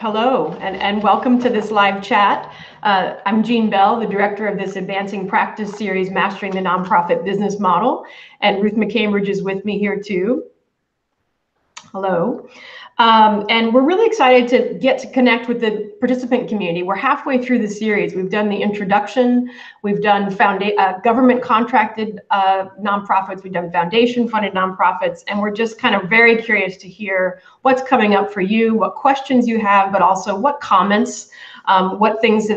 Hello, and welcome to this live chat. I'm Jeanne Bell, the director of this Advancing Practice series, Mastering the Nonprofit Business Model, and Ruth McCambridge is with me here too. Hello. And we're really excited to get to connect with the participant community. We're halfway through the series. We've done the introduction, we've done government contracted nonprofits, we've done foundation funded nonprofits, and we're just kind of very curious to hear what's coming up for you, what questions you have, but also what comments, what things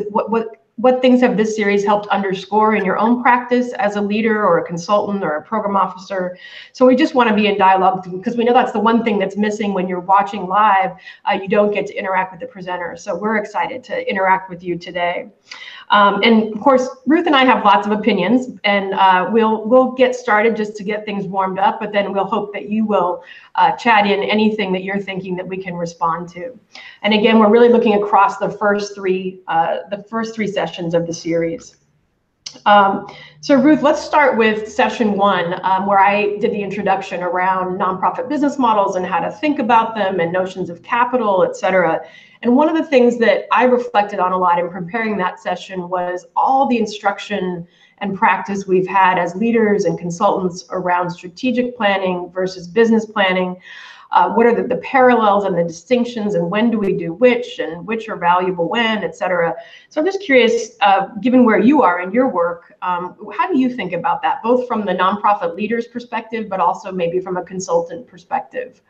have this series helped underscore in your own practice as a leader or a consultant or a program officer. So we just want to be in dialogue because we know that's the one thing that's missing when you're watching live. You don't get to interact with the presenter. So we're excited to interact with you today. And of course, Ruth and I have lots of opinions, and we'll get started just to get things warmed up, but then we'll hope that you will chat in anything that you're thinking that we can respond to. And again, we're really looking across the first three sessions of the series. So Ruth, let's start with session one, where I did the introduction around nonprofit business models and how to think about them and notions of capital, et cetera. And one of the things that I reflected on a lot in preparing that session was all the instruction and practice we've had as leaders and consultants around strategic planning versus business planning. What are the parallels and the distinctions, and when do we do which, and which are valuable when, et cetera. So I'm just curious, given where you are in your work, how do you think about that, both from the nonprofit leader's perspective, but also maybe from a consultant perspective?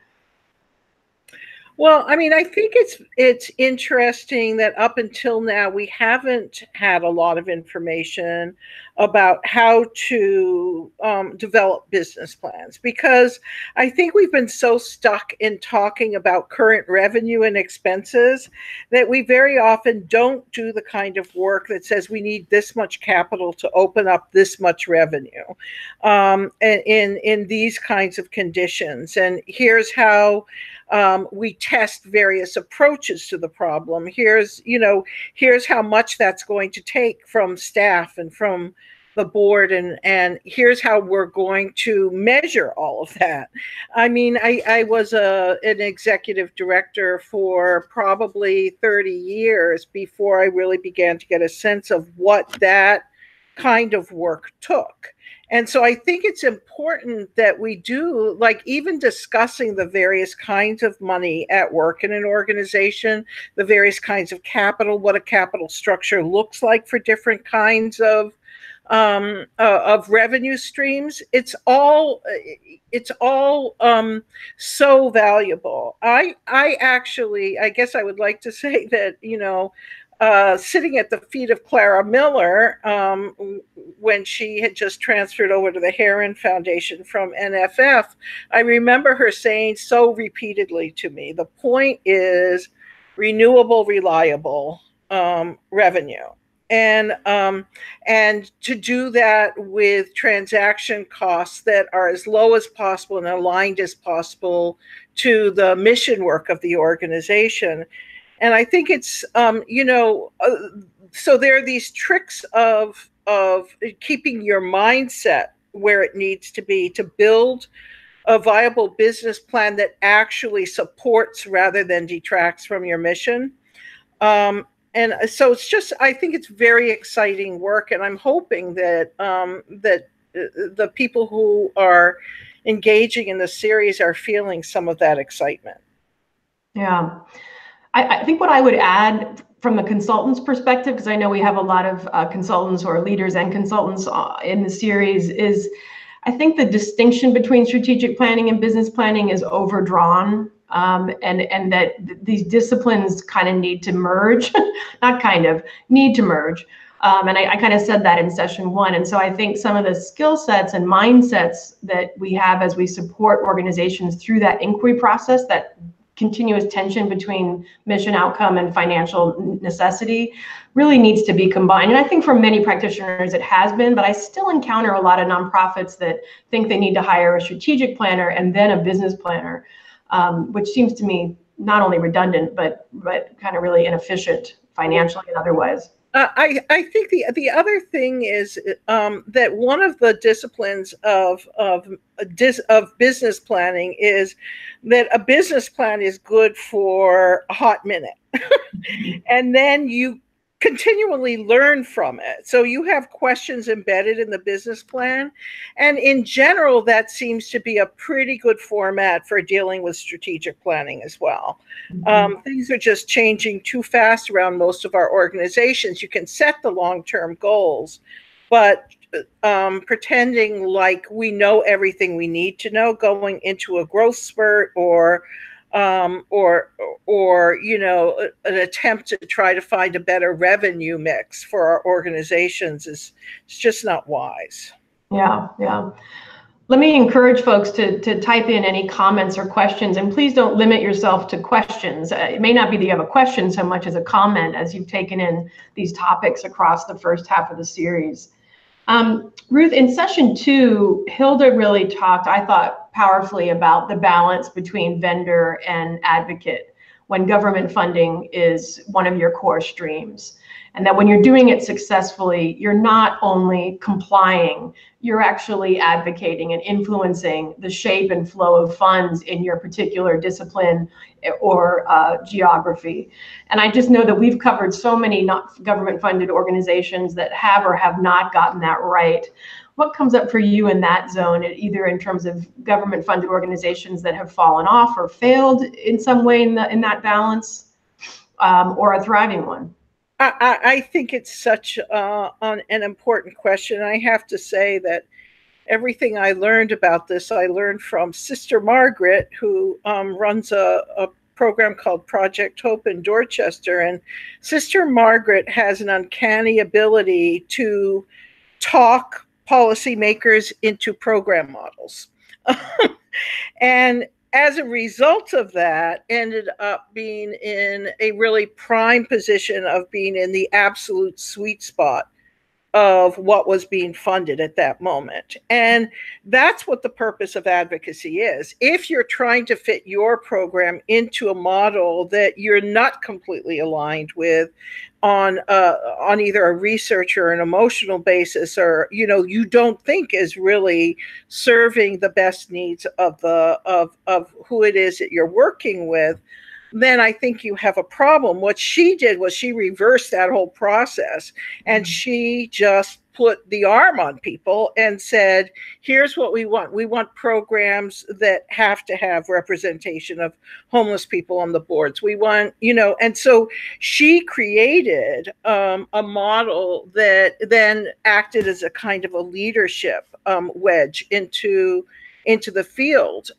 Well, I mean, I think it's interesting that up until now, we haven't had a lot of information about how to develop business plans, because I think we've been so stuck in talking about current revenue and expenses that we very often don't do the kind of work that says we need this much capital to open up this much revenue in these kinds of conditions. And here's how we test various approaches to the problem. Here's how much that's going to take from staff and from the board, and here's how we're going to measure all of that. I mean, I was an executive director for probably 30 years before I really began to get a sense of what that kind of work took. And so I think it's important that we do, like, even discussing the various kinds of money at work in an organization, the various kinds of capital, what a capital structure looks like for different kinds of revenue streams. It's all so valuable. I guess I would like to say that, sitting at the feet of Clara Miller when she had just transferred over to the Heron Foundation from NFF, I remember her saying so repeatedly to me, the point is renewable, reliable revenue. And to do that with transaction costs that are as low as possible and aligned as possible to the mission work of the organization. And I think it's, so there are these tricks of keeping your mindset where it needs to be to build a viable business plan that actually supports rather than detracts from your mission. And so it's just, I think it's very exciting work, and I'm hoping that that the people who are engaging in the series are feeling some of that excitement. Yeah. I think what I would add from the consultant's perspective, because I know we have a lot of consultants or leaders and consultants in the series, is I think the distinction between strategic planning and business planning is overdrawn, and that these disciplines kind of need to merge, need to merge. And I kind of said that in session one. And so I think some of the skill sets and mindsets that we have as we support organizations through that inquiry process, that continuous tension between mission outcome and financial necessity, really needs to be combined. And I think for many practitioners it has been, but I still encounter a lot of nonprofits that think they need to hire a strategic planner and then a business planner, which seems to me not only redundant, but kind of really inefficient financially and otherwise. I think the other thing is that one of the disciplines of business planning is that a business plan is good for a hot minute, and then you continually learn from it. So you have questions embedded in the business plan, and in general, that seems to be a pretty good format for dealing with strategic planning as well. Things are just changing too fast around most of our organizations. You can set the long-term goals, but pretending like we know everything we need to know going into a growth spurt or you know, an attempt to try to find a better revenue mix for our organizations is it's just not wise. Yeah, yeah. Let me encourage folks to type in any comments or questions, and please don't limit yourself to questions. It may not be that you have a question so much as a comment as you've taken in these topics across the first half of the series. Ruth, in session 2, Hilda really talked, I thought, powerfully about the balance between vendor and advocate when government funding is one of your core streams. And that when you're doing it successfully, you're not only complying, you're actually advocating and influencing the shape and flow of funds in your particular discipline or geography. And I just know that we've covered so many not government funded organizations that have or have not gotten that right. What comes up for you in that zone, either in terms of government funded organizations that have fallen off or failed in some way in that balance, or a thriving one? I think it's such an important question. I have to say that everything I learned about this, I learned from Sister Margaret, who runs a program called Project Hope in Dorchester. And Sister Margaret has an uncanny ability to talk policymakers into program models. And as a result of that, ended up being in a really prime position of being in the absolute sweet spot of what was being funded at that moment. And that's what the purpose of advocacy is. If you're trying to fit your program into a model that you're not completely aligned with on either a research or an emotional basis, or you don't think is really serving the best needs of who it is that you're working with, then I think you have a problem. What she did was she reversed that whole process, and she just put the arm on people and said, here's what we want. We want programs that have to have representation of homeless people on the boards. We want, and so she created a model that then acted as a kind of a leadership wedge into the field.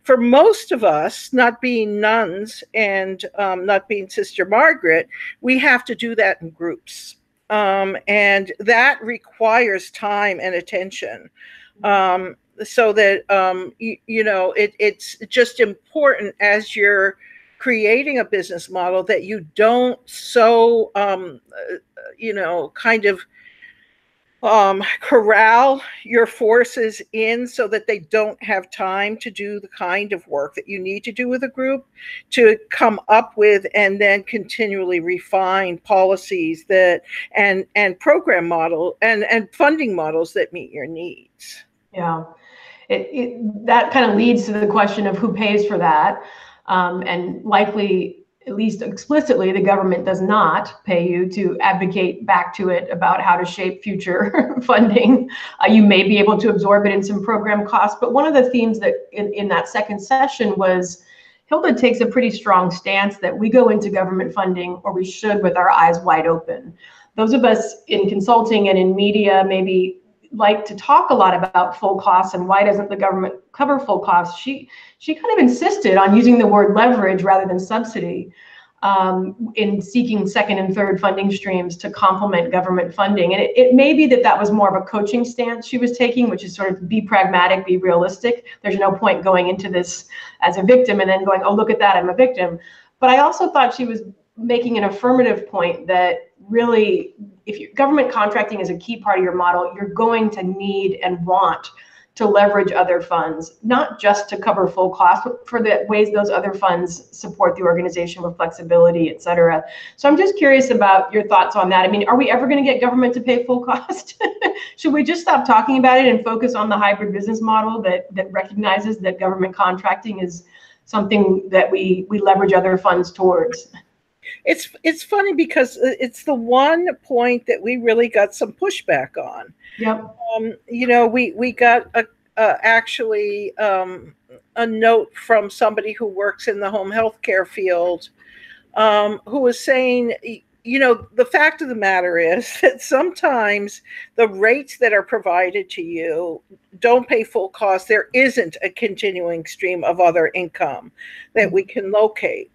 For most of us, not being nuns and not being Sister Margaret, we have to do that in groups. And that requires time and attention. So that, it's just important as you're creating a business model that you don't kind of corral your forces in so that they don't have time to do the kind of work that you need to do with a group to come up with and then continually refine policies that and program model and funding models that meet your needs. Yeah, that kind of leads to the question of who pays for that, and likely, at least explicitly, the government does not pay you to advocate back to it about how to shape future funding. You may be able to absorb it in some program costs, but one of the themes that in that second session was Hilda takes a pretty strong stance that we go into government funding, or we should, with our eyes wide open. Those of us in consulting and in media maybe like to talk a lot about full costs and why doesn't the government cover full costs. She kind of insisted on using the word leverage rather than subsidy in seeking second and third funding streams to complement government funding. And it may be that was more of a coaching stance she was taking, which is sort of be pragmatic, be realistic. There's no point going into this as a victim and then going, oh, look at that, I'm a victim. But I also thought she was making an affirmative point that really, if government contracting is a key part of your model, you're going to need and want to leverage other funds, not just to cover full cost, but for the ways those other funds support the organization with flexibility, et cetera. So I'm just curious about your thoughts on that. I mean, are we ever going to get government to pay full cost? Should we just stop talking about it and focus on the hybrid business model that recognizes that government contracting is something that we leverage other funds towards? It's funny because it's the one point that we really got some pushback on. Yep. We got actually a note from somebody who works in the home health care field, who was saying, the fact of the matter is that sometimes the rates that are provided to you don't pay full cost. There isn't a continuing stream of other income that we can locate.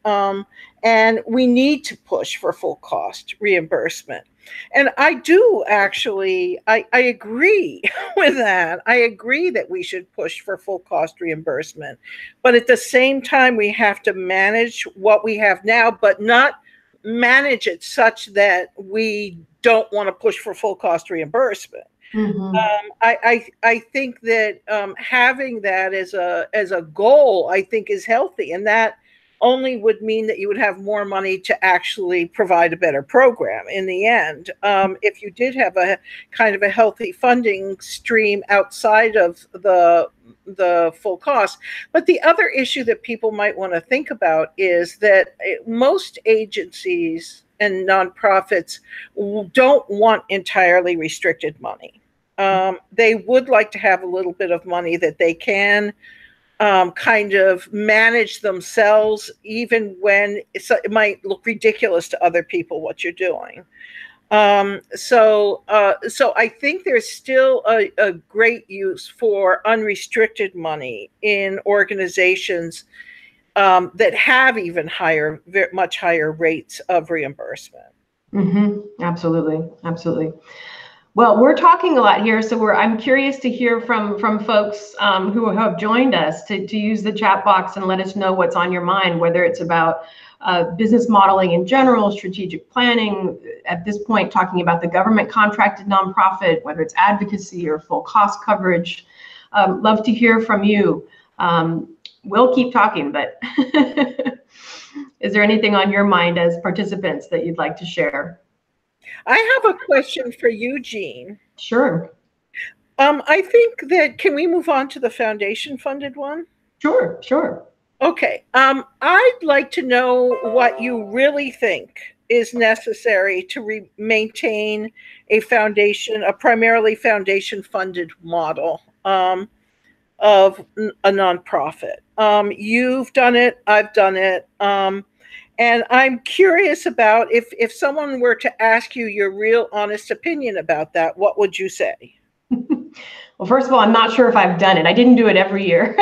And we need to push for full cost reimbursement. And I do actually, I agree with that. I agree that we should push for full cost reimbursement. But at the same time, we have to manage what we have now, but not manage it such that we don't want to push for full cost reimbursement. Mm-hmm. I think that having that as a goal, I think, is healthy, and that only would mean that you would have more money to actually provide a better program in the end. If you did have a kind of a healthy funding stream outside of the full cost. But the other issue that people might want to think about is that most agencies and nonprofits don't want entirely restricted money. They would like to have a little bit of money that they can kind of manage themselves, even when it might look ridiculous to other people what you're doing. So I think there's still a great use for unrestricted money in organizations that have even much higher rates of reimbursement. Mm-hmm. Absolutely. Absolutely. Well, we're talking a lot here, so I'm curious to hear from folks who have joined us to use the chat box and let us know what's on your mind, whether it's about business modeling in general, strategic planning, at this point talking about the government contracted nonprofit, whether it's advocacy or full cost coverage. Love to hear from you. We'll keep talking, but is there anything on your mind as participants that you'd like to share? I have a question for you, Jeanne. Sure. I think that, can we move on to the foundation funded one? Sure. Okay. I'd like to know what you really think is necessary to maintain a primarily foundation funded model of a nonprofit. You've done it, I've done it. And I'm curious about if someone were to ask you your real honest opinion about that, what would you say? Well, first of all, I'm not sure if I've done it. I didn't do it every year.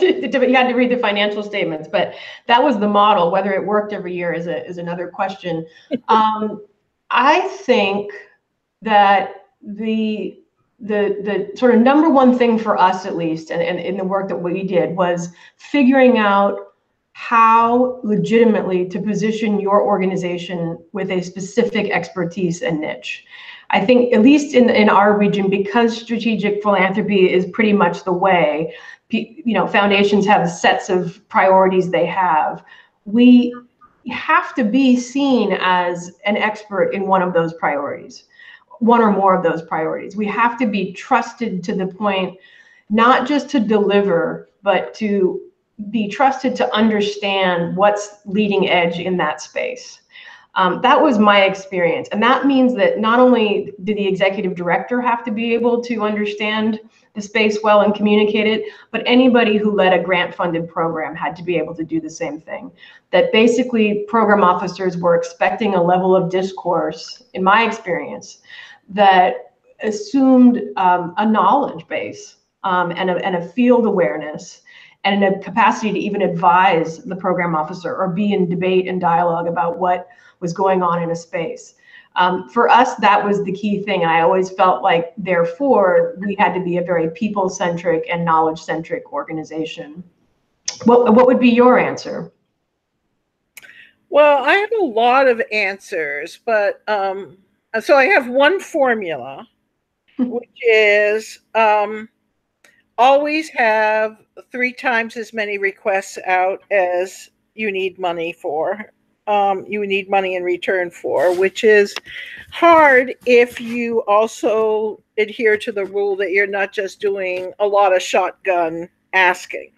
You had to read the financial statements, but that was the model. Whether it worked every year is another question. I think that the sort of number one thing for us, at least, and in the work that we did, was figuring out how legitimately to position your organization with a specific expertise and niche. I think, at least in our region, because strategic philanthropy is pretty much the way, foundations have sets of priorities they have. We have to be seen as an expert in one of those priorities, one or more of those priorities. We have to be trusted to the point, not just to deliver, but to be trusted to understand what's leading edge in that space. That was my experience. And that means that not only did the executive director have to be able to understand the space well and communicate it, but anybody who led a grant-funded program had to be able to do the same thing. That basically program officers were expecting a level of discourse, in my experience, that assumed a knowledge base and a field awareness and a capacity to even advise the program officer or be in debate and dialogue about what was going on in a space. For us, that was the key thing. And I always felt like, therefore, we had to be a very people-centric and knowledge-centric organization. What would be your answer? Well, I have a lot of answers, but so I have one formula, which is always have 3 times as many requests out as you need money for. You need money in return for, which is hard if you also adhere to the rule that you're not just doing a lot of shotgun asking.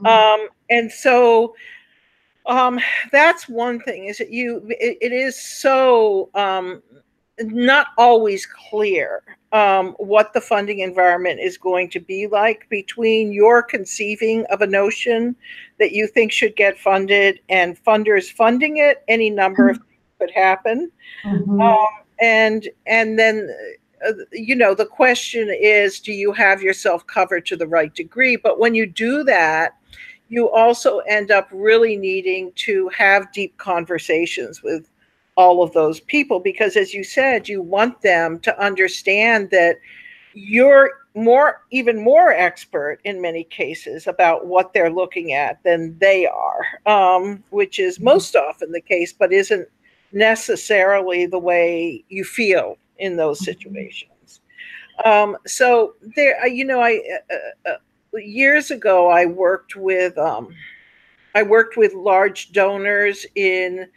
And so that's one thing, is that it is so not always clear what the funding environment is going to be like between your conceiving of a notion that you think should get funded and funders funding it. Any number of things could happen. And then the question is, do you have yourself covered to the right degree? But when you do that, you also end up really needing to have deep conversations with all of those people, because, as you said, you want them to understand that you're even more expert in many cases about what they're looking at than they are, which is most often the case, but isn't necessarily the way you feel in those situations. So there, years ago, I worked with large donors in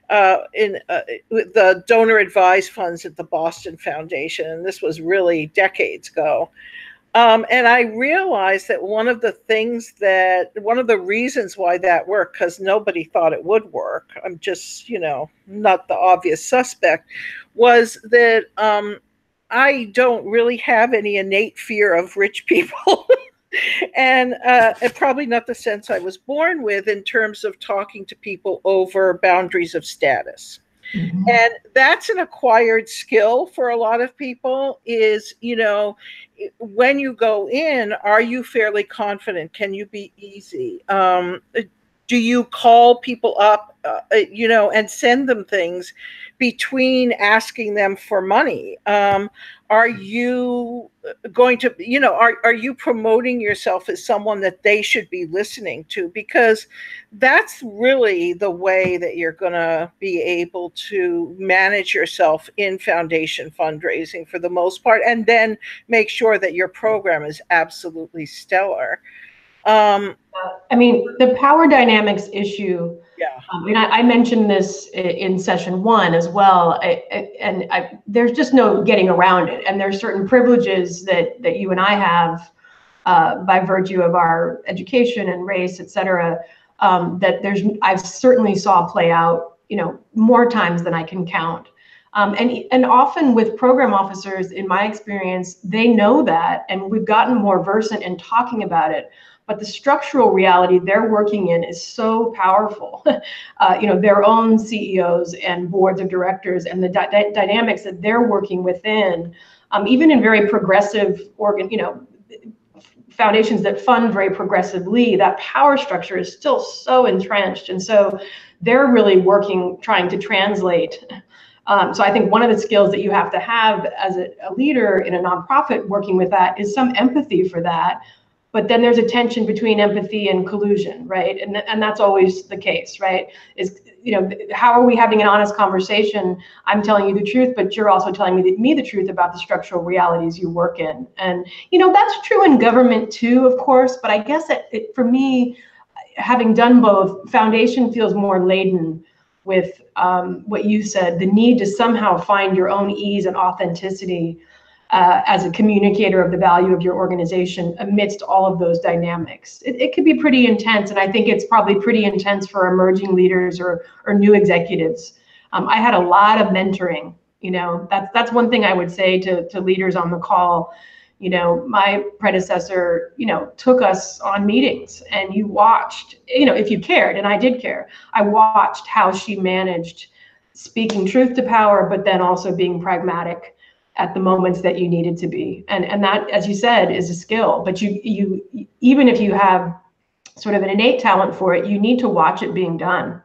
the donor advised funds at the Boston Foundation, and this was really decades ago. And I realized that one of the reasons why that worked, because nobody thought it would work, I'm just, not the obvious suspect, was that I don't really have any innate fear of rich people. And probably not the sense I was born with in terms of talking to people over boundaries of status. And that's an acquired skill for a lot of people, is, when you go in, are you fairly confident? Can you be easy? Do you call people up, and send them things between asking them for money? Are you going to, are you promoting yourself as someone that they should be listening to? Because that's really the way that you're going to be able to manage yourself in foundation fundraising for the most part, and then make sure that your program is absolutely stellar. The power dynamics issue. Yeah. I mentioned this in session 1 as well, there's just no getting around it. And there's certain privileges that you and I have by virtue of our education and race, et cetera, that I've certainly saw play out, more times than I can count. And often with program officers, in my experience, they know that, and we've gotten more versant in talking about it. But the structural reality they're working in is so powerful. Their own CEOs and boards of directors, and the dynamics that they're working within, even in very progressive foundations that fund very progressively, that power structure is still so entrenched. And so they're really working, trying to translate. So I think one of the skills that you have to have as a leader in a nonprofit working with that is some empathy for that. But then there's a tension between empathy and collusion, right? And that's always the case, right? How are we having an honest conversation? I'm telling you the truth, but you're also telling me the truth about the structural realities you work in. And, that's true in government too, of course, but I guess for me, having done both, foundation feels more laden with what you said, the need to somehow find your own ease and authenticity as a communicator of the value of your organization amidst all of those dynamics. It could be pretty intense, and I think it's probably pretty intense for emerging leaders or new executives. I had a lot of mentoring. That's one thing I would say to leaders on the call. My predecessor, took us on meetings, and you watched, if you cared, and I did care, I watched how she managed speaking truth to power, but then also being pragmatic at the moments that you needed to be. And that, as you said, is a skill, but you even if you have sort of an innate talent for it, you need to watch it being done.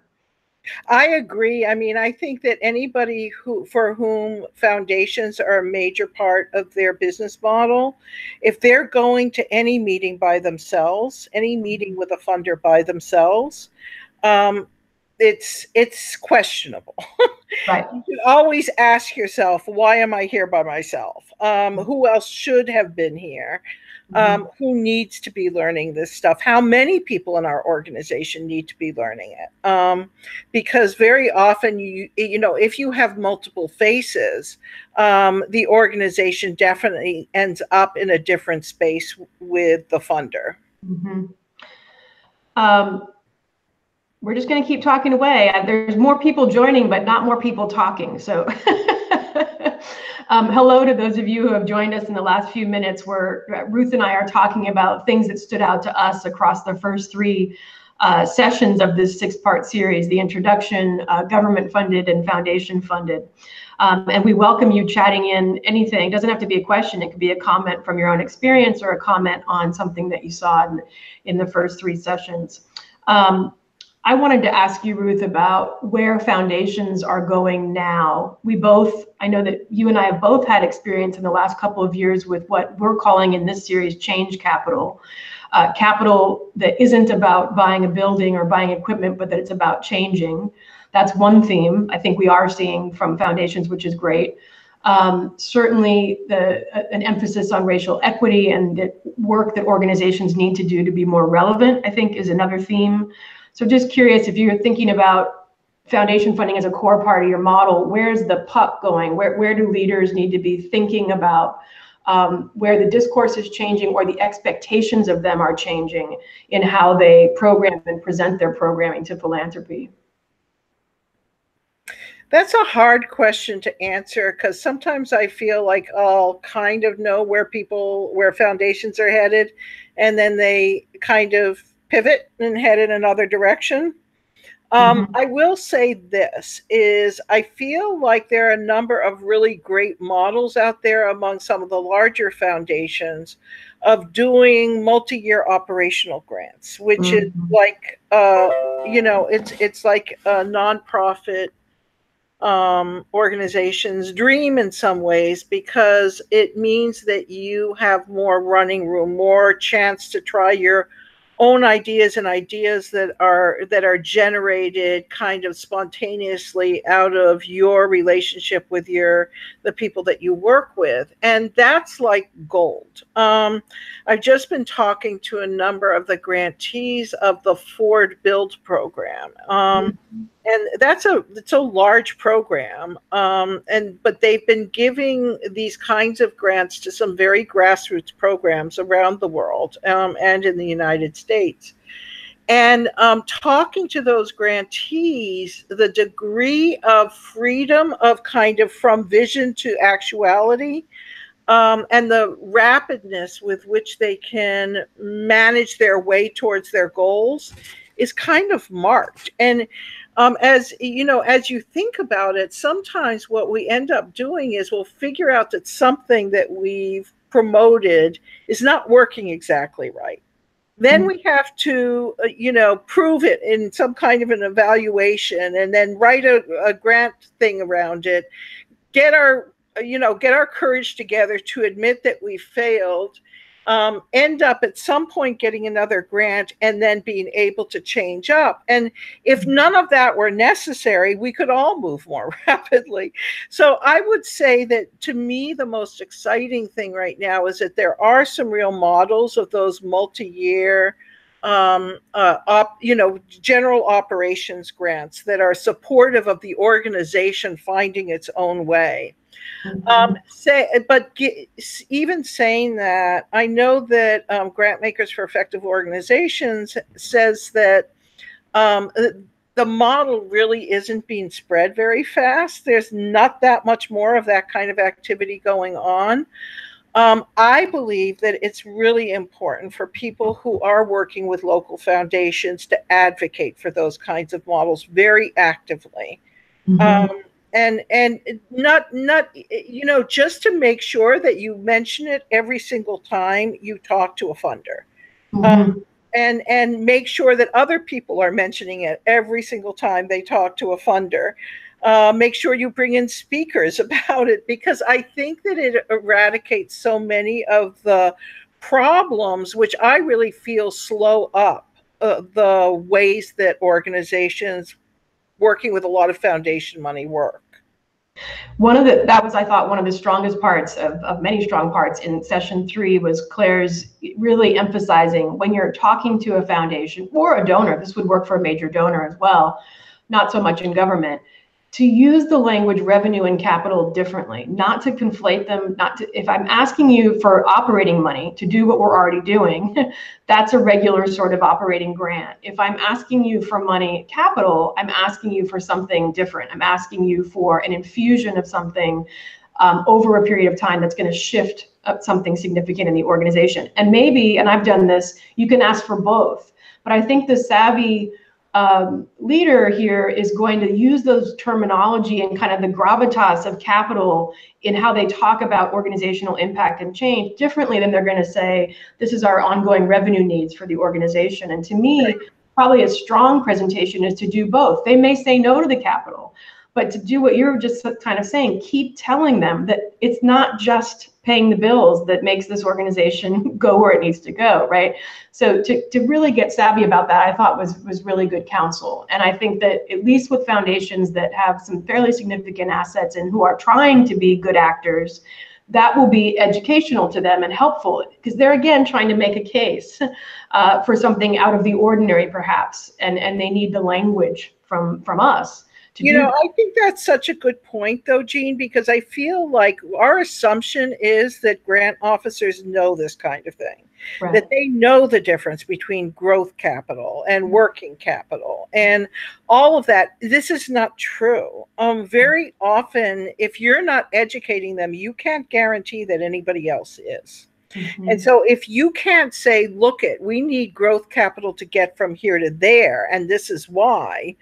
I agree. I think that anybody for whom foundations are a major part of their business model, if they're going to any meeting by themselves, any meeting with a funder by themselves, it's questionable. Right. You should always ask yourself, why am I here by myself? Who else should have been here? Who needs to be learning this stuff? How many people in our organization need to be learning it? Because very often, you know, if you have multiple faces, the organization definitely ends up in a different space with the funder. We're just going to keep talking away. There's more people joining, but not more people talking. So hello to those of you who have joined us in the last few minutes, where Ruth and I are talking about things that stood out to us across the first three sessions of this 6-part series: the introduction, government funded, and foundation funded. And we welcome you chatting in anything. It doesn't have to be a question. It could be a comment from your own experience or a comment on something that you saw in the first 3 sessions. I wanted to ask you, Ruth, about where foundations are going now. I know that you and I have both had experience in the last couple of years with what we're calling in this series change capital. Capital that isn't about buying a building or buying equipment, but that it's about changing. That's one theme I think we are seeing from foundations, which is great. Certainly an emphasis on racial equity and the work that organizations need to do to be more relevant, I think, is another theme. So just curious, if you're thinking about foundation funding as a core part of your model, where's the puck going? Where do leaders need to be thinking about where the discourse is changing or the expectations of them are changing in how they program and present their programming to philanthropy? That's a hard question to answer, because sometimes I feel like I'll kind of know where foundations are headed, and then they kind of pivot and head in another direction. I will say this is, I feel like there are a number of really great models out there among some of the larger foundations of doing multi-year operational grants, which is like, you know, it's like a nonprofit organization's dream in some ways, because it means that you have more running room, more chance to try your own ideas, and ideas that are generated kind of spontaneously out of your relationship with the people that you work with. And that's like gold. I've just been talking to a number of the grantees of the Ford Build program. And it's a large program, but they've been giving these kinds of grants to some very grassroots programs around the world, and in the United States. And talking to those grantees, the degree of freedom of kind of from vision to actuality, and the rapidness with which they can manage their way towards their goals is kind of marked. And as you know, as you think about it, sometimes what we end up doing is we'll figure out that something that we've promoted is not working exactly right. Then we have to, you know, prove it in some kind of an evaluation, and then write a grant thing around it, get our courage together to admit that we failed, end up at some point getting another grant, and then being able to change up. And if none of that were necessary, we could all move more rapidly. So I would say that, to me, the most exciting thing right now is that there are some real models of those multi-year general operations grants that are supportive of the organization finding its own way. Even saying that, I know that Grant Makers for Effective Organizations says that the model really isn't being spread very fast. There's not that much more of that kind of activity going on. I believe that it's really important for people who are working with local foundations to advocate for those kinds of models very actively. And not just to make sure that you mention it every single time you talk to a funder, and make sure that other people are mentioning it every single time they talk to a funder. Make sure you bring in speakers about it, because I think that it eradicates so many of the problems, which I really feel slow up the ways that organizations working with a lot of foundation money work. That was, I thought, one of the strongest parts of many strong parts in session 3 was Claire's really emphasizing when you're talking to a foundation or a donor, this would work for a major donor as well, not so much in government, to use the language revenue and capital differently, not to conflate them, if I'm asking you for operating money to do what we're already doing, that's a regular sort of operating grant. If I'm asking you for money capital, I'm asking you for something different. I'm asking you for an infusion of something over a period of time that's going to shift up something significant in the organization. And maybe, and I've done this, you can ask for both. But I think the savvy leader here is going to use those terminology and kind of the gravitas of capital in how they talk about organizational impact and change differently than they're going to say, this is our ongoing revenue needs for the organization. And to me, probably a strong presentation is to do both. They may say no to the capital, but to do what you're just kind of saying, keep telling them that it's not just paying the bills that makes this organization go where it needs to go, right? So to really get savvy about that, I thought was really good counsel. And I think that at least with foundations that have some fairly significant assets and who are trying to be good actors, that will be educational to them and helpful, because they're, again, trying to make a case for something out of the ordinary, perhaps, and they need the language from us. I think that's such a good point, though, Jeanne, because I feel like our assumption is that grant officers know this kind of thing, right, that they know the difference between growth capital and working capital and all of that. This is not true. Very often, if you're not educating them, you can't guarantee that anybody else is. Mm-hmm. And so if you can't say, look, we need growth capital to get from here to there, and this is why,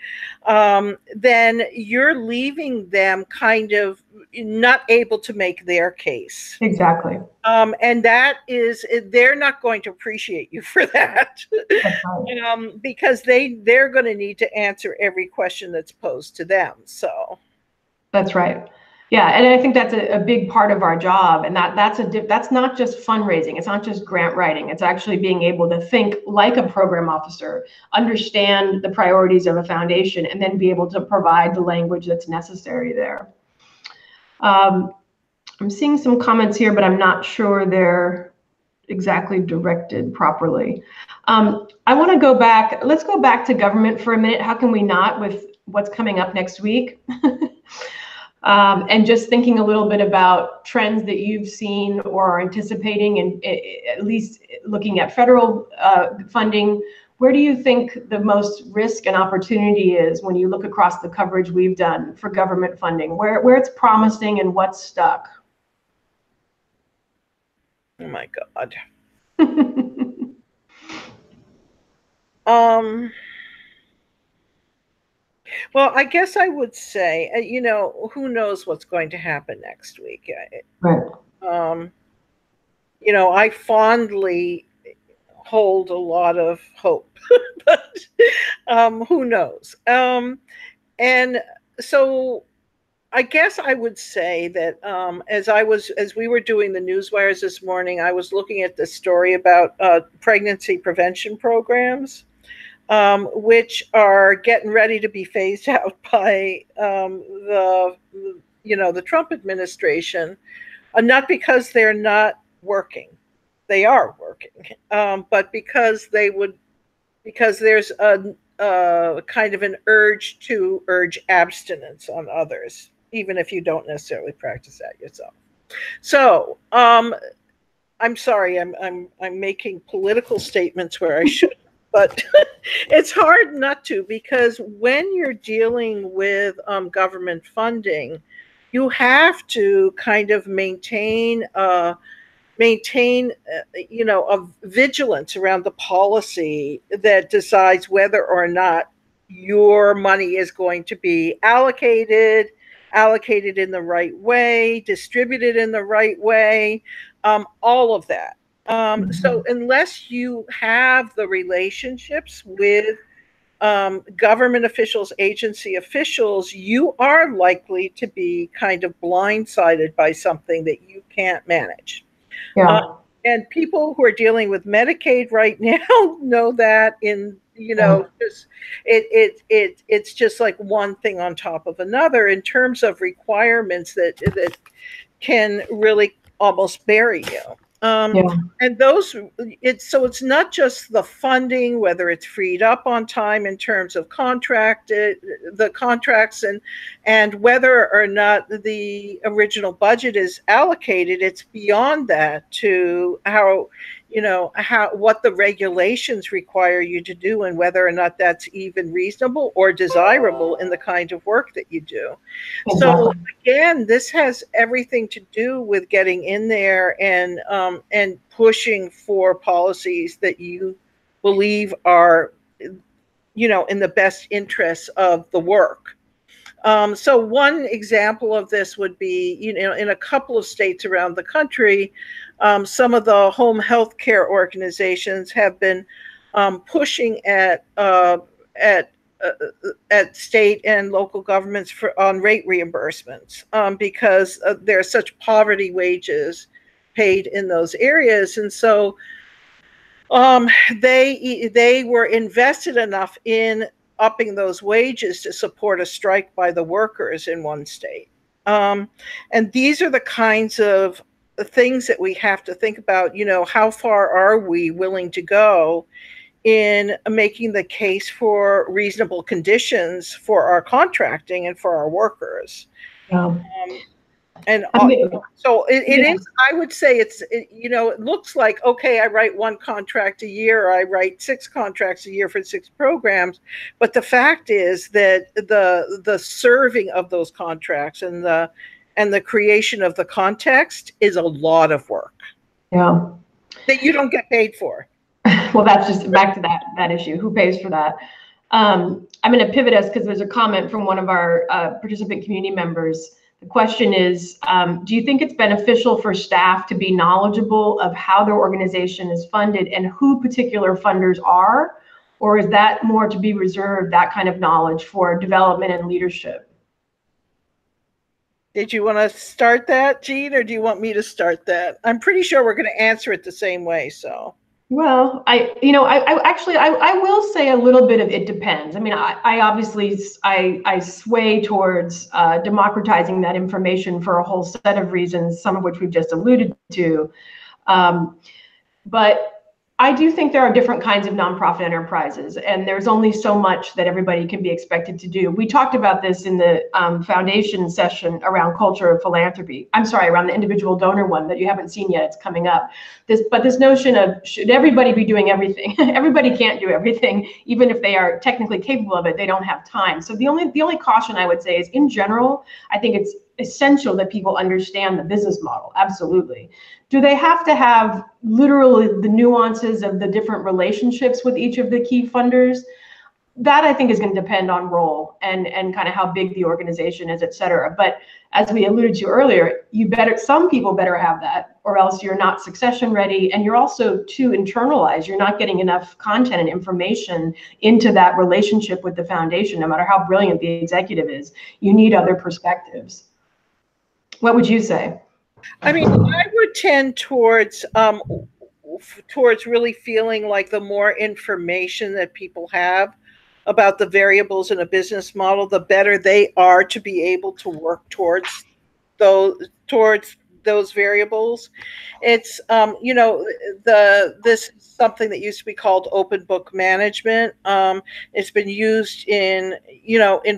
then you're leaving them kind of not able to make their case. Exactly. And that is, they're not going to appreciate you for that. Because they're going to need to answer every question that's posed to them. So that's right. Yeah, and I think that's a big part of our job, and that's not just fundraising. It's not just grant writing. It's actually being able to think like a program officer, understand the priorities of a foundation, and then be able to provide the language that's necessary there. I'm seeing some comments here, but I'm not sure they're exactly directed properly. I want to go back. Let's go back to government for a minute. How can we not, with what's coming up next week? And just thinking a little bit about trends that you've seen or are anticipating, and at least looking at federal funding, where do you think the most risk and opportunity is when you look across the coverage we've done for government funding, where it's promising and what's stuck? Oh my God. Well, I guess I would say, who knows what's going to happen next week. Right. I fondly hold a lot of hope, but who knows? And so I guess I would say that as we were doing the newswires this morning, I was looking at the story about pregnancy prevention programs, which are getting ready to be phased out by the Trump administration, not because they're not working. They are working, but because there's a kind of an urge to urge abstinence on others, even if you don't necessarily practice that yourself. So I'm sorry, I'm making political statements where I should. But it's hard not to, because when you're dealing with government funding, you have to kind of maintain a vigilance around the policy that decides whether or not your money is going to be allocated in the right way, distributed in the right way, all of that. So unless you have the relationships with government officials, agency officials, you are likely to be kind of blindsided by something that you can't manage. Yeah. And people who are dealing with Medicaid right now know that just it's just like one thing on top of another in terms of requirements that can really almost bury you. And it's not just the funding, whether it's freed up on time in terms of the contracts and whether or not the original budget is allocated. It's beyond that to what the regulations require you to do and whether or not that's even reasonable or desirable in the kind of work that you do. So again, this has everything to do with getting in there and pushing for policies that you believe are, in the best interests of the work. So one example of this would be, in a couple of states around the country, some of the home health care organizations have been pushing at state and local governments on rate reimbursements because there are such poverty wages paid in those areas. And so they were invested enough in upping those wages to support a strike by the workers in one state. And these are the kinds of things that we have to think about. How far are we willing to go in making the case for reasonable conditions for our contracting and for our workers? So it is, I would say it looks like, okay, I write one contract a year, or I write 6 contracts a year for 6 programs. But the fact is that the serving of those contracts and the creation of the context is a lot of work. Yeah. That you don't get paid for. Well, that's just back to that issue. Who pays for that? I'm going to pivot us because there's a comment from one of our participant community members. The question is, do you think it's beneficial for staff to be knowledgeable of how their organization is funded and who particular funders are? Or is that more to be reserved, that kind of knowledge, for development and leadership? Did you want to start that, Jeanne, or do you want me to start that? I'm pretty sure we're going to answer it the same way, so. Well, I will say a little bit of it depends. I mean, I obviously sway towards democratizing that information for a whole set of reasons, some of which we've just alluded to. But I do think there are different kinds of nonprofit enterprises, and there's only so much that everybody can be expected to do. We talked about this in the foundation session around culture of philanthropy. I'm sorry, around the individual donor one that you haven't seen yet. It's coming up. But this notion of, should everybody be doing everything? Everybody can't do everything, even if they are technically capable of it. They don't have time. So the only caution I would say is, in general, I think it's essential that people understand the business model. Absolutely. Do they have to have literally the nuances of the different relationships with each of the key funders? That, I think, is going to depend on role and kind of how big the organization is, et cetera. But as we alluded to earlier, some people better have that, or else you're not succession ready. And you're also too internalized. You're not getting enough content and information into that relationship with the foundation, no matter how brilliant the executive is. You need other perspectives. What would you say? I mean, I would tend towards really feeling like the more information that people have about the variables in a business model, the better they are to be able to work towards those variables. It's this is something that used to be called open book management. It's been used in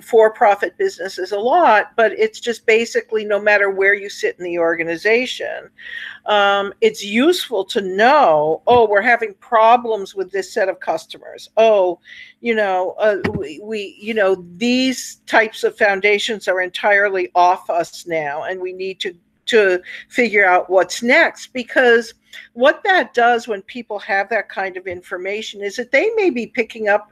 for-profit businesses a lot, but it's just basically, no matter where you sit in the organization, it's useful to know, we're having problems with this set of customers. These types of foundations are entirely off us now, and we need to figure out what's next. Because what that does when people have that kind of information is that they may be picking up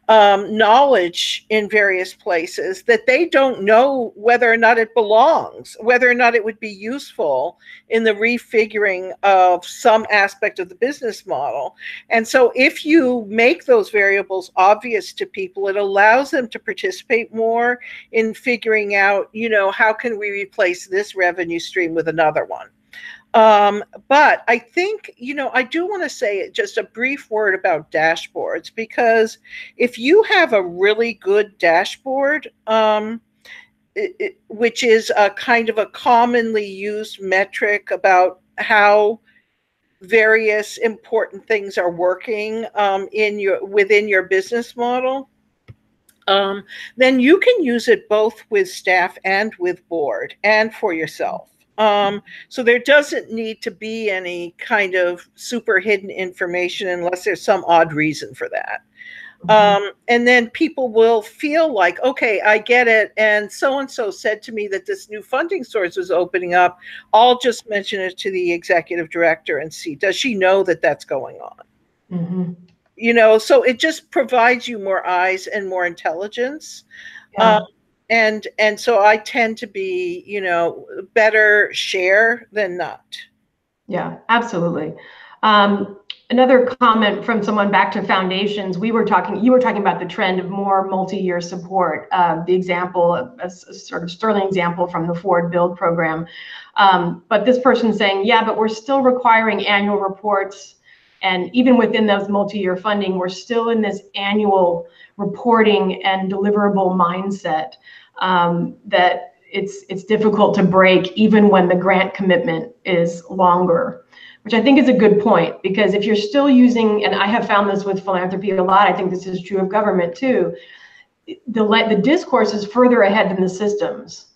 knowledge in various places that they don't know whether or not it belongs, whether or not it would be useful in the refiguring of some aspect of the business model. And so if you make those variables obvious to people, it allows them to participate more in figuring out, how can we replace this revenue stream with another one? But I think, I do want to say just a brief word about dashboards, because if you have a really good dashboard, which is a kind of a commonly used metric about how various important things are working within your business model, then you can use it both with staff and with board and for yourself. So there doesn't need to be any kind of super hidden information unless there's some odd reason for that. And then people will feel like, okay, I get it. And so said to me that this new funding source was opening up. I'll just mention it to the executive director and see, does she know that that's going on? Mm-hmm. So it just provides you more eyes and more intelligence. Yeah. And so I tend to be, better share than not. Yeah, absolutely. Another comment from someone back to foundations. You were talking about the trend of more multi-year support. The example, a sort of sterling example from the Forward Build program. But this person's saying, yeah, but we're still requiring annual reports. And even within those multi-year funding, we're still in this annual reporting and deliverable mindset that it's difficult to break even when the grant commitment is longer, which I think is a good point, because if you're still using, and I have found this with philanthropy a lot, I think this is true of government too, the discourse is further ahead than the systems.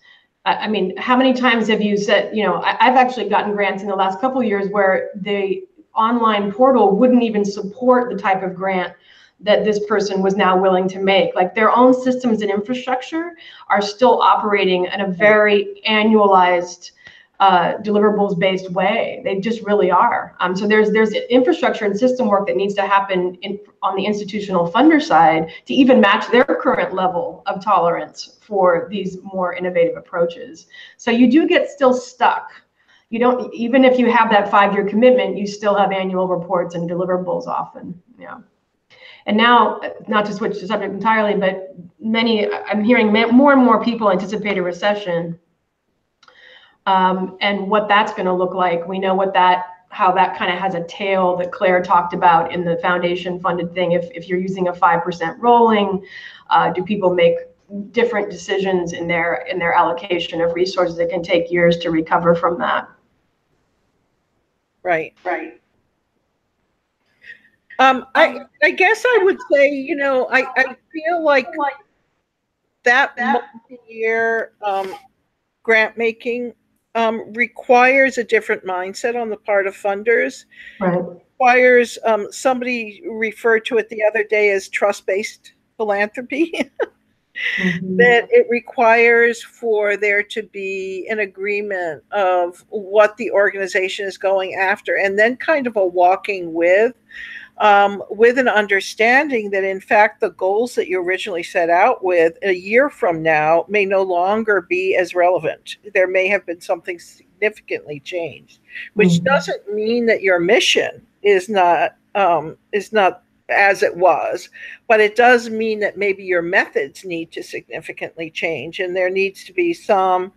I mean, how many times have you said, I've actually gotten grants in the last couple of years where the online portal wouldn't even support the type of grant that this person was now willing to make. Like their own systems and infrastructure are still operating in a very annualized, deliverables-based way. They just really are. So there's infrastructure and system work that needs to happen on the institutional funder side to even match their current level of tolerance for these more innovative approaches. So you do get still stuck. You don't, even if you have that 5-year commitment, you still have annual reports and deliverables often. Yeah. And now, not to switch the subject entirely, but I'm hearing more and more people anticipate a recession, and what that's going to look like. We know how that kind of has a tail that Claire talked about in the foundation funded thing. If you're using a 5% rolling, do people make different decisions in their allocation of resources? It can take years to recover from that. Right. I guess I would say, I feel like that multi-year grant making requires a different mindset on the part of funders. Right. Requires, somebody referred to it the other day as trust-based philanthropy. Mm-hmm. That it requires for there to be an agreement of what the organization is going after, and then kind of a walking with an understanding that in fact the goals that you originally set out with a year from now may no longer be as relevant. There may have been something significantly changed, which mm-hmm. doesn't mean that your mission is not as it was, but it does mean that maybe your methods need to significantly change, and there needs to be some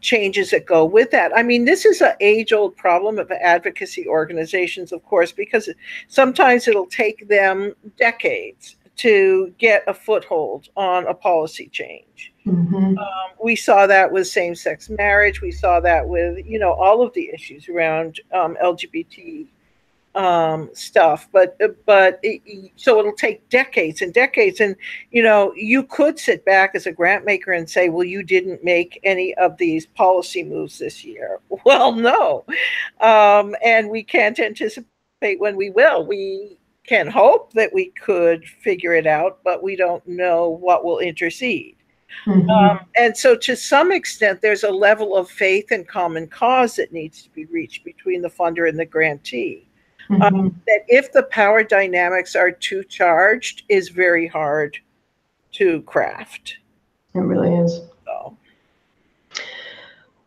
changes that go with that. I mean, this is an age-old problem of advocacy organizations, of course, because sometimes it'll take them decades to get a foothold on a policy change. Mm-hmm. We saw that with same-sex marriage. We saw that with, all of the issues around LGBT stuff, so it'll take decades and decades. And, you could sit back as a grant maker and say, well, you didn't make any of these policy moves this year. Well, no. And we can't anticipate when we will. We can hope that we could figure it out, but we don't know what will intercede. Mm-hmm. And so to some extent, there's a level of faith and common cause that needs to be reached between the funder and the grantee. Mm-hmm. That if the power dynamics are too charged is very hard to craft. It really is. So.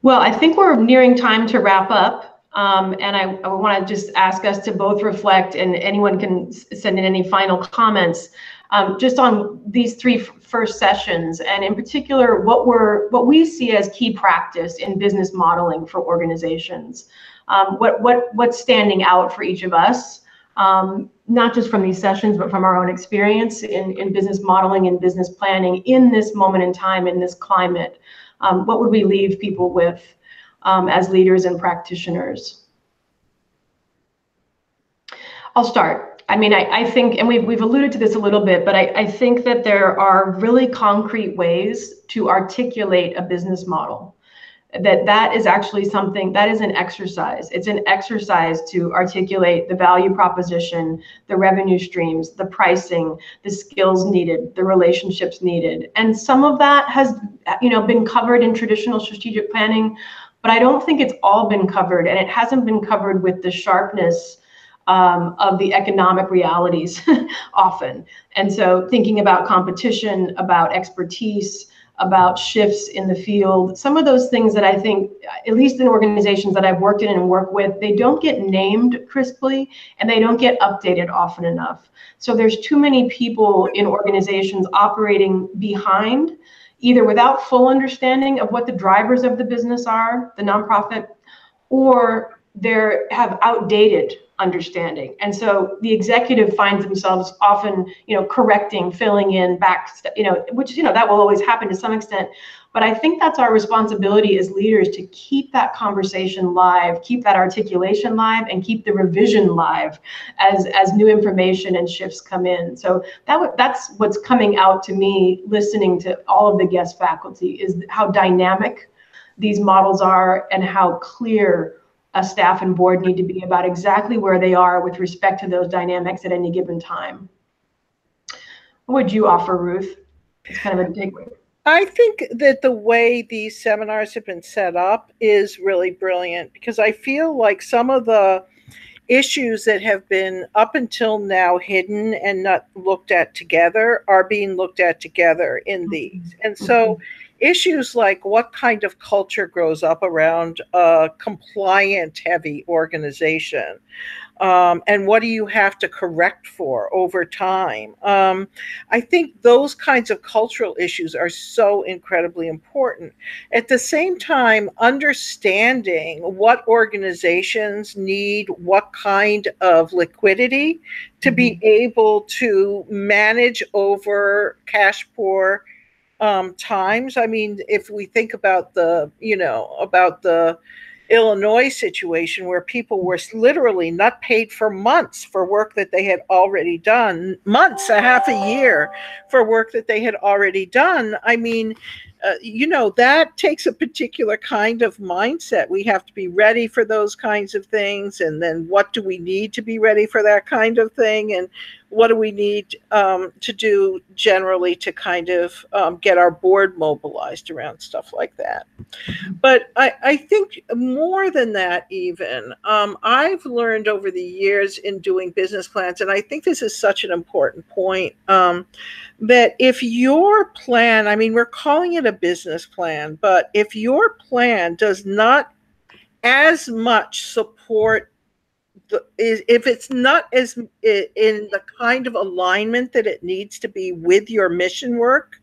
Well, I think we're nearing time to wrap up. And I want to just ask us to both reflect, and anyone can send in any final comments. just on these three first sessions, and in particular, what we see as key practice in business modeling for organizations. What's standing out for each of us, not just from these sessions, but from our own experience in business modeling and business planning in this moment in time, in this climate. What would we leave people with as leaders and practitioners? I'll start. I mean, I think, and we've alluded to this a little bit, but I think that there are really concrete ways to articulate a business model. That is actually something, that is an exercise. It's an exercise to articulate the value proposition, the revenue streams, the pricing, the skills needed, the relationships needed. And some of that has, been covered in traditional strategic planning, but I don't think it's all been covered, and it hasn't been covered with the sharpness of the economic realities often. And so thinking about competition, about expertise, about shifts in the field, some of those things that I think, at least in organizations that I've worked in and work with, they don't get named crisply and they don't get updated often enough. So there's too many people in organizations operating behind, either without full understanding of what the drivers of the business are, the nonprofit, or they have outdated understanding. And so the executive finds themselves often, correcting, filling in back, which, that will always happen to some extent. But I think that's our responsibility as leaders, to keep that conversation live, keep that articulation live, and keep the revision live as new information and shifts come in. So that's what's coming out to me, listening to all of the guest faculty, is how dynamic these models are and how clear a staff and board need to be about exactly where they are with respect to those dynamics at any given time. What would you offer, Ruth? It's kind of a takeaway. I think that the way these seminars have been set up is really brilliant, because I feel like some of the issues that have been up until now hidden and not looked at together are being looked at together in these. And so issues like what kind of culture grows up around a compliant heavy organization, and what do you have to correct for over time? I think those kinds of cultural issues are so incredibly important. At the same time, understanding what organizations need, what kind of liquidity to be able to manage over cash poor times. I mean, if we think about the Illinois situation, where people were literally not paid for months for work that they had already done, months, a half a year for work that they had already done. I mean, that takes a particular kind of mindset. We have to be ready for those kinds of things. And then what do we need to be ready for that kind of thing? And what do we need to do generally to kind of get our board mobilized around stuff like that? But I think more than that, even, I've learned over the years in doing business plans, and I think this is such an important point, that if your plan, I mean, we're calling it a business plan, but if your plan does not as much support, if it's not as in the kind of alignment that it needs to be with your mission work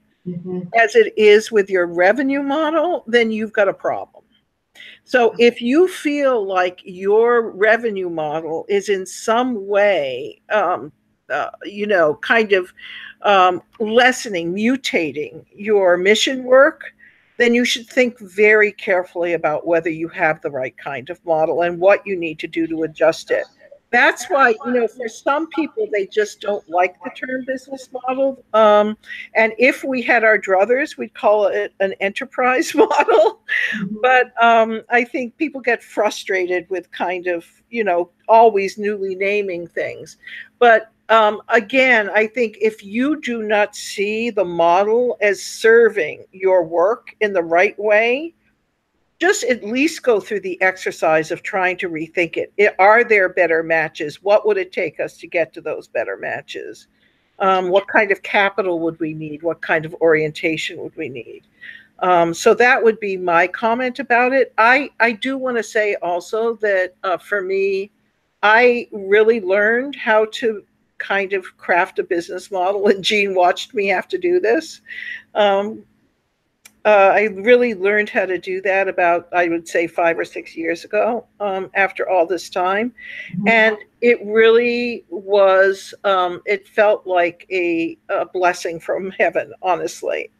as it is with your revenue model, then you've got a problem. So if you feel like your revenue model is in some way, kind of lessening, mutating your mission work, then you should think very carefully about whether you have the right kind of model and what you need to do to adjust it. That's why, for some people, they just don't like the term business model. And if we had our druthers, we'd call it an enterprise model. But I think people get frustrated with kind of, always newly naming things. But again, I think if you do not see the model as serving your work in the right way, just at least go through the exercise of trying to rethink it. Are there better matches? What would it take us to get to those better matches? What kind of capital would we need? What kind of orientation would we need? So that would be my comment about it. I do want to say also that for me, I really learned how to kind of craft a business model, and Jeanne watched me have to do this. I really learned how to do that about, I would say, 5 or 6 years ago, after all this time. And it really was, it felt like a blessing from heaven, honestly,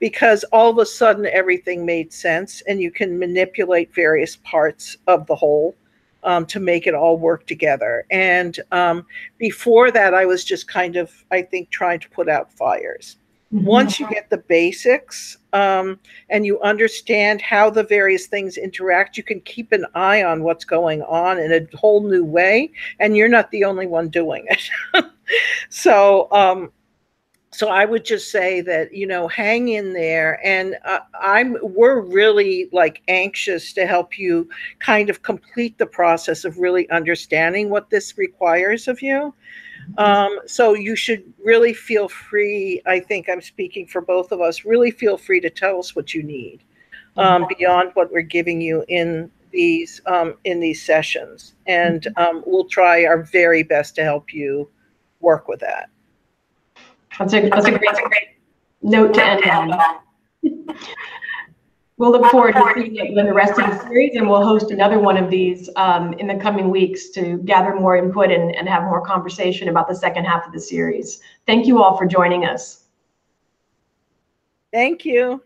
because all of a sudden everything made sense, and you can manipulate various parts of the whole to make it all work together. And before that, I was just kind of, I think, trying to put out fires. Once you get the basics, and you understand how the various things interact, you can keep an eye on what's going on in a whole new way, and you're not the only one doing it. So I would just say that, hang in there, and we're really like anxious to help you kind of complete the process of really understanding what this requires of you. So you should really feel free. I think I'm speaking for both of us. Really feel free to tell us what you need, beyond what we're giving you in these sessions, and we'll try our very best to help you work with that. That's a great note to end on. We'll look forward to seeing you in the rest of the series, and we'll host another one of these in the coming weeks to gather more input and have more conversation about the second half of the series. Thank you all for joining us. Thank you.